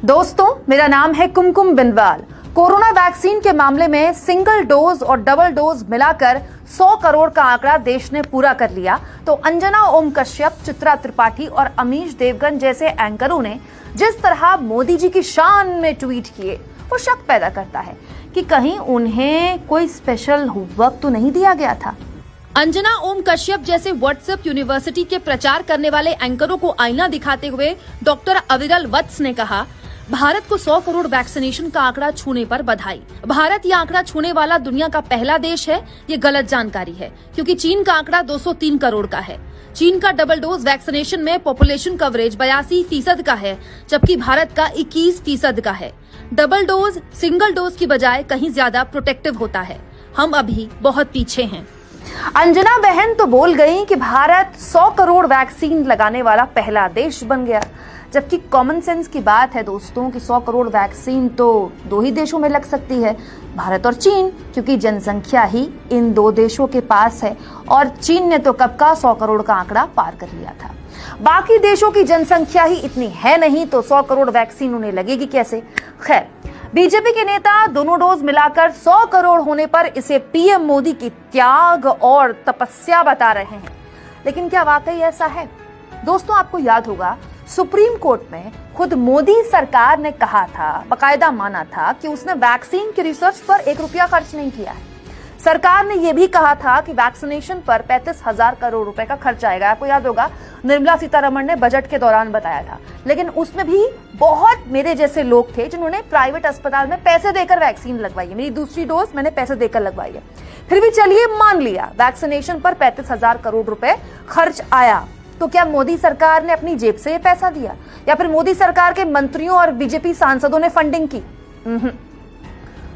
दोस्तों, मेरा नाम है कुमकुम बिनवाल। कोरोना वैक्सीन के मामले में सिंगल डोज और डबल डोज मिलाकर 100 करोड़ का आंकड़ा देश ने पूरा कर लिया तो अंजना ओम कश्यप, चित्रा त्रिपाठी और अमीश देवगन जैसे एंकरों ने जिस तरह मोदी जी की शान में ट्वीट किए, वो शक पैदा करता है कि कहीं उन्हें कोई स्पेशल होमवर्क तो नहीं दिया गया था। अंजना ओम कश्यप जैसे व्हाट्सएप यूनिवर्सिटी के प्रचार करने वाले एंकरों को आईना दिखाते हुए डॉक्टर अविरल वत्स ने कहा, भारत को 100 करोड़ वैक्सीनेशन का आंकड़ा छूने पर बधाई। भारत ये आंकड़ा छूने वाला दुनिया का पहला देश है। ये गलत जानकारी है क्योंकि चीन का आंकड़ा 203 करोड़ का है। चीन का डबल डोज वैक्सीनेशन में पॉपुलेशन कवरेज 82% का है, जबकि भारत का 21% का है। डबल डोज सिंगल डोज की बजाय कहीं ज्यादा प्रोटेक्टिव होता है। हम अभी बहुत पीछे हैं। अंजना बहन तो बोल गई कि भारत 100 करोड़ वैक्सीन लगाने वाला पहला देश बन गया, जबकि कॉमन सेंस की बात है दोस्तों कि 100 करोड़ वैक्सीन तो 2 ही देशों में लग सकती है, भारत और चीन, क्योंकि जनसंख्या ही इन 2 देशों के पास है और चीन ने तो कब का 100 करोड़ का आंकड़ा पार कर लिया था। बाकी देशों की जनसंख्या ही इतनी है नहीं तो 100 करोड़ वैक्सीन उन्हें लगेगी कैसे। खैर, बीजेपी के नेता दोनों डोज मिलाकर 100 करोड़ होने पर इसे पीएम मोदी की त्याग और तपस्या बता रहे हैं, लेकिन क्या वाकई ऐसा है? दोस्तों, आपको याद होगा सुप्रीम कोर्ट में खुद मोदी सरकार ने कहा था, बकायदा माना था कि उसने वैक्सीन की रिसर्च पर 1 रुपया खर्च नहीं किया है। सरकार ने यह भी कहा था कि वैक्सीनेशन पर 35,000 करोड़ रुपए का खर्च आएगा। आपको याद होगा निर्मला सीतारमण ने बजट के दौरान बताया था, लेकिन उसमें भी बहुत मेरे जैसे लोग थे जिन्होंने प्राइवेट अस्पताल में पैसे देकर वैक्सीन लगवाई है। मेरी दूसरी डोज मैंने पैसे देकर लगवाई है। फिर भी चलिए मान लिया वैक्सीनेशन पर 35,000 करोड़ रुपए खर्च आया, तो क्या मोदी सरकार ने अपनी जेब से ये पैसा दिया या फिर मोदी सरकार के मंत्रियों और बीजेपी सांसदों ने फंडिंग की?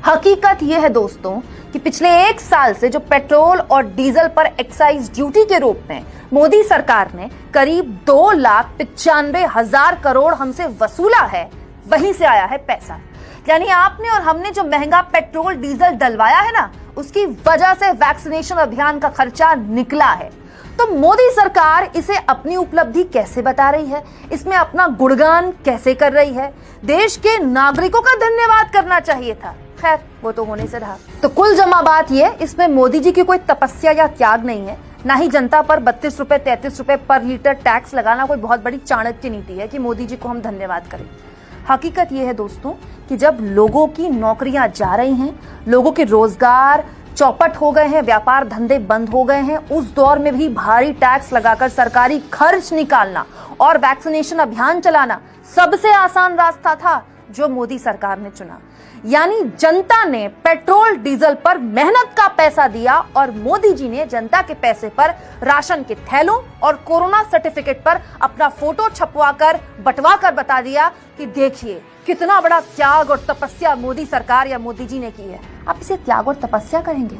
हकीकत यह है दोस्तों कि पिछले 1 साल से जो पेट्रोल और डीजल पर एक्साइज ड्यूटी के रूप में मोदी सरकार ने करीब 2,95,000 करोड़ हमसे वसूला है, वहीं से आया है पैसा। यानी आपने और हमने जो महंगा पेट्रोल डीजल डलवाया है ना, उसकी वजह से वैक्सीनेशन अभियान का खर्चा निकला है। तो मोदी सरकार इसे अपनी उपलब्धि कैसे बता रही है, इसमें अपना गुणगान कैसे कर रही है? देश के नागरिकों का धन्यवाद करना चाहिए था। खैर, वो तो होने से रहा। तो कुल जमा बात यह, इसमें मोदी जी की कोई तपस्या या त्याग नहीं है, ना ही जनता पर 32 रुपए 33 रुपए पर लीटर टैक्स लगाना कोई बहुत बड़ी चाणक्य नीति है कि मोदी जी को हम धन्यवाद करें। हकीकत यह है दोस्तों कि जब लोगों की नौकरियां जा रही हैं, लोगों के रोजगार चौपट हो गए हैं, व्यापार धंधे बंद हो गए हैं, उस दौर में भी भारी टैक्स लगाकर सरकारी खर्च निकालना और वैक्सीनेशन अभियान चलाना सबसे आसान रास्ता था जो मोदी सरकार ने चुना। यानी जनता ने पेट्रोल डीजल पर मेहनत का पैसा दिया और मोदी जी ने जनता के पैसे पर राशन के थैलों और कोरोना सर्टिफिकेट पर अपना फोटो छपवाकर बंटवाकर बता दिया कि देखिए कितना बड़ा त्याग और तपस्या मोदी सरकार या मोदी जी ने की है। आप इसे त्याग और तपस्या करेंगे?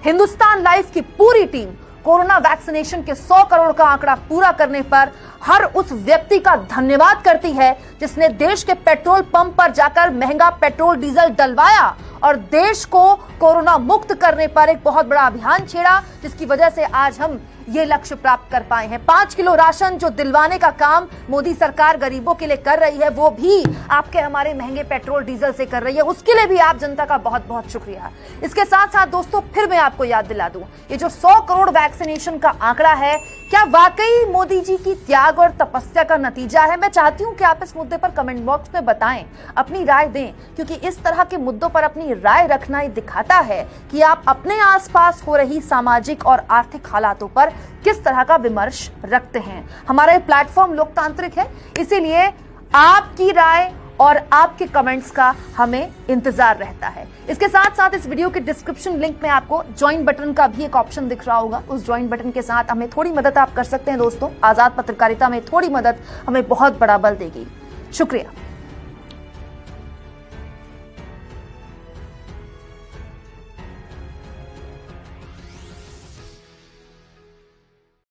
हिंदुस्तान लाइव की पूरी टीम कोरोना वैक्सीनेशन के 100 करोड़ का आंकड़ा पूरा करने पर हर उस व्यक्ति का धन्यवाद करती है जिसने देश के पेट्रोल पंप पर जाकर महंगा पेट्रोल डीजल डलवाया और देश को कोरोना मुक्त करने पर एक बहुत बड़ा अभियान छेड़ा, जिसकी वजह से आज हम ये लक्ष्य प्राप्त कर पाए हैं। 5 किलो राशन जो दिलवाने का काम मोदी सरकार गरीबों के लिए कर रही है, वो भी आपके हमारे महंगे पेट्रोल डीजल से कर रही है। उसके लिए भी आप जनता का बहुत बहुत शुक्रिया। इसके साथ साथ दोस्तों फिर मैं आपको याद दिला दूं, ये जो 100 करोड़ वैक्सीनेशन का आंकड़ा है, क्या वाकई मोदी जी की त्याग और तपस्या का नतीजा है? मैं चाहती हूं कि आप इस मुद्दे पर कमेंट बॉक्स में बताएं, अपनी राय दें, क्योंकि इस तरह के मुद्दों पर अपनी राय रखना ही दिखाता है कि आप अपने आसपास हो रही सामाजिक और आर्थिक हालातों पर किस तरह का विमर्श रखते हैं। हमारा ये प्लेटफॉर्म लोकतांत्रिक है, इसीलिए आपकी राय और आपके कमेंट्स का हमें इंतजार रहता है। इसके साथ साथ इस वीडियो के डिस्क्रिप्शन लिंक में आपको ज्वाइन बटन का भी एक ऑप्शन दिख रहा होगा। उस ज्वाइन बटन के साथ हमें थोड़ी मदद आप कर सकते हैं दोस्तों। आजाद पत्रकारिता में थोड़ी मदद हमें बहुत बड़ा बल देगी। शुक्रिया।